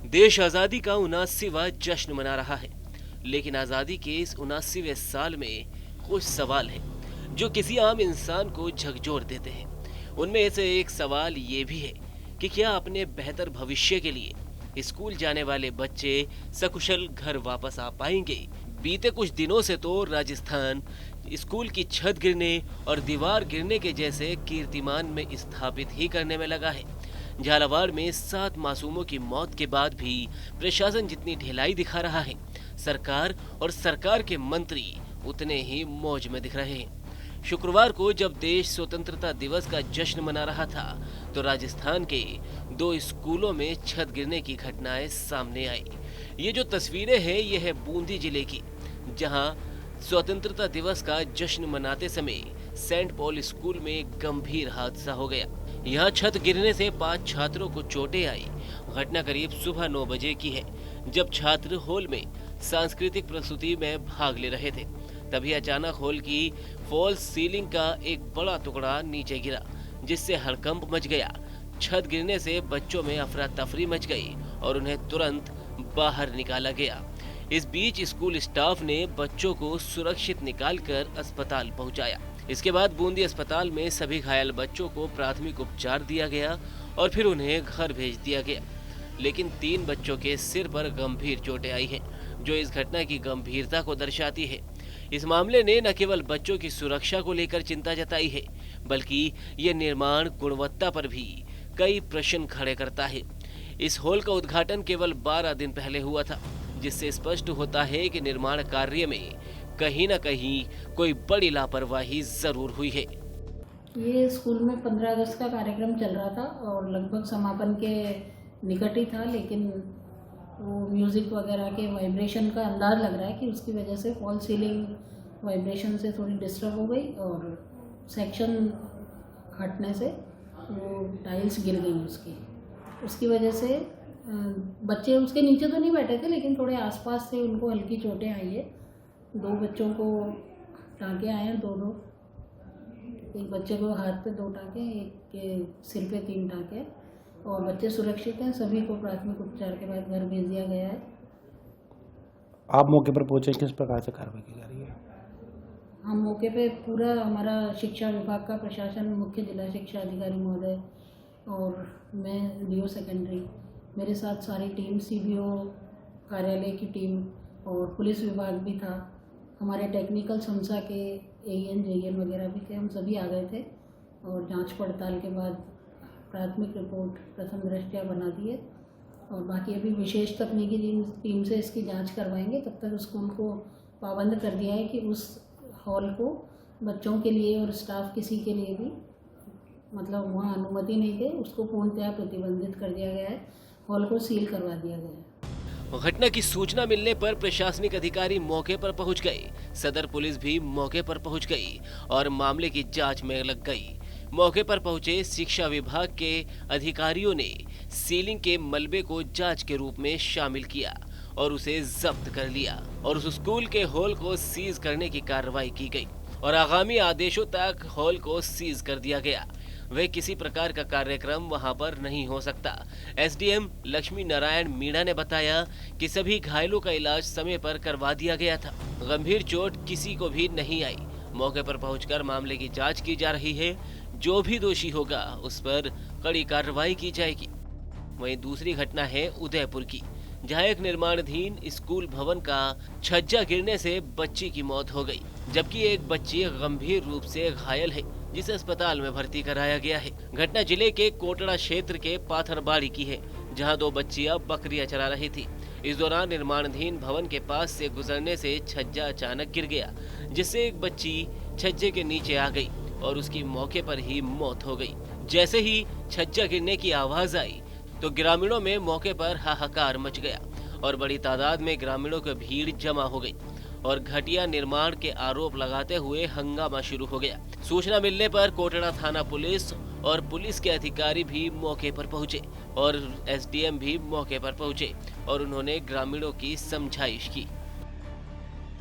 देश आजादी का 79वां जश्न मना रहा है, लेकिन आजादी के इस 79वें साल में कुछ सवाल हैं जो किसी आम इंसान को झकझोर देते हैं। उनमें से एक सवाल ये भी है कि क्या अपने बेहतर भविष्य के लिए स्कूल जाने वाले बच्चे सकुशल घर वापस आ पाएंगे। बीते कुछ दिनों से तो राजस्थान स्कूल की छत गिरने और दीवार गिरने के जैसे कीर्तिमान में स्थापित ही करने में लगा है। झालावाड़ में 7 मासूमों की मौत के बाद भी प्रशासन जितनी ढिलाई दिखा रहा है, सरकार और सरकार के मंत्री उतने ही मौज में दिख रहे हैं। शुक्रवार को जब देश स्वतंत्रता दिवस का जश्न मना रहा था, तो राजस्थान के 2 स्कूलों में छत गिरने की घटनाएं सामने आई। ये जो तस्वीरें हैं, यह है बूंदी जिले की, जहां स्वतंत्रता दिवस का जश्न मनाते समय सेंट पॉल स्कूल में एक गंभीर हादसा हो गया। यहाँ छत गिरने से 5 छात्रों को चोटें आई। घटना करीब सुबह 9 बजे की है, जब छात्र हॉल में सांस्कृतिक प्रस्तुति में भाग ले रहे थे। तभी अचानक हॉल की फॉल्स सीलिंग का एक बड़ा टुकड़ा नीचे गिरा, जिससे हड़कंप मच गया। छत गिरने से बच्चों में अफरा तफरी मच गई और उन्हें तुरंत बाहर निकाला गया। इस बीच स्कूल स्टाफ ने बच्चों को सुरक्षित निकालकर अस्पताल पहुंचाया। इसके बाद बूंदी अस्पताल में सभी घायल बच्चों को प्राथमिक उपचार दिया गया और फिर उन्हें घर भेज दिया गया। लेकिन 3 बच्चों के सिर पर गंभीर चोटें आई हैं, जो इस घटना की गंभीरता को दर्शाती है। इस मामले ने न केवल बच्चों की सुरक्षा को लेकर चिंता जताई है, बल्कि ये निर्माण गुणवत्ता पर भी कई प्रश्न खड़े करता है। इस हॉल का उद्घाटन केवल 12 दिन पहले हुआ था, जिससे स्पष्ट होता है कि निर्माण कार्य में कहीं न कहीं कोई बड़ी लापरवाही जरूर हुई है। ये स्कूल में 15 अगस्त का कार्यक्रम चल रहा था और लगभग समापन के निकट ही था, लेकिन वो म्यूज़िक वगैरह के वाइब्रेशन का अंदाज लग रहा है कि उसकी वजह से फॉल सीलिंग वाइब्रेशन से थोड़ी डिस्टर्ब हो गई और सेक्शन हटने से वो टाइल्स गिर गई उसकी वजह से बच्चे उसके नीचे तो नहीं बैठे थे, लेकिन थोड़े आसपास से उनको हल्की चोटें आई है। 2 बच्चों को टाँके आए हैं, 2 एक बच्चे को हाथ पे 2 टाँके, एक के सिर पे 3 टाँके और बच्चे सुरक्षित हैं। सभी को प्राथमिक उपचार के बाद घर भेज दिया गया है। आप मौके पर पहुंचे, किस प्रकार से कार्रवाई की जा रही है? हम मौके पे पूरा हमारा शिक्षा विभाग का प्रशासन, मुख्य जिला शिक्षा अधिकारी महोदय और मैं डीओ सेकेंडरी, मेरे साथ सारी टीम, सीबीओ कार्यालय की टीम और पुलिस विभाग भी था। हमारे टेक्निकल संस्था के एएन जेएन वगैरह भी थे, हम सभी आ गए थे और जांच पड़ताल के बाद प्राथमिक रिपोर्ट प्रथम दृष्टया बना दी है और बाकी अभी विशेष तकनीकी टीम से इसकी जांच करवाएंगे। तब तक स्कूल को पाबंद कर दिया है कि उस हॉल को बच्चों के लिए और स्टाफ किसी के लिए भी मतलब वहाँ अनुमति नहीं दे, उसको पूर्णतया प्रतिबंधित कर दिया गया है। हॉल को सील करवा दिया गया है। घटना की सूचना मिलने पर प्रशासनिक अधिकारी मौके पर पहुंच गए। सदर पुलिस भी मौके पर पहुंच गई और मामले की जांच में लग गई। मौके पर पहुंचे शिक्षा विभाग के अधिकारियों ने सीलिंग के मलबे को जांच के रूप में शामिल किया और उसे जब्त कर लिया और उस स्कूल के हॉल को सीज करने की कार्रवाई की गई और आगामी आदेशों तक हॉल को सीज कर दिया गया। वह किसी प्रकार का कार्यक्रम वहां पर नहीं हो सकता। एसडीएम लक्ष्मी नारायण मीणा ने बताया कि सभी घायलों का इलाज समय पर करवा दिया गया था। गंभीर चोट किसी को भी नहीं आई। मौके पर पहुंचकर मामले की जांच की जा रही है। जो भी दोषी होगा उस पर कड़ी कार्रवाई की जाएगी। वहीं दूसरी घटना है उदयपुर की, जहां एक निर्माणाधीन स्कूल भवन का छज्जा गिरने से बच्ची की मौत हो गई, जबकि एक बच्ची गंभीर रूप से घायल है, जिसे अस्पताल में भर्ती कराया गया है। घटना जिले के कोटड़ा क्षेत्र के पाथरबाड़ी की है, जहां 2 बच्चियां बकरियां चरा रही थी। इस दौरान निर्माणाधीन भवन के पास से गुजरने से छज्जा अचानक गिर गया, जिससे एक बच्ची छज्जे के नीचे आ गई और उसकी मौके पर ही मौत हो गई। जैसे ही छज्जा गिरने की आवाज आई तो ग्रामीणों में मौके पर हाहाकार मच गया और बड़ी तादाद में ग्रामीणों की भीड़ जमा हो गई और घटिया निर्माण के आरोप लगाते हुए हंगामा शुरू हो गया। सूचना मिलने पर कोटड़ा थाना पुलिस और पुलिस के अधिकारी भी मौके पर पहुंचे और एसडीएम भी मौके पर पहुंचे और उन्होंने ग्रामीणों की समझाइश की।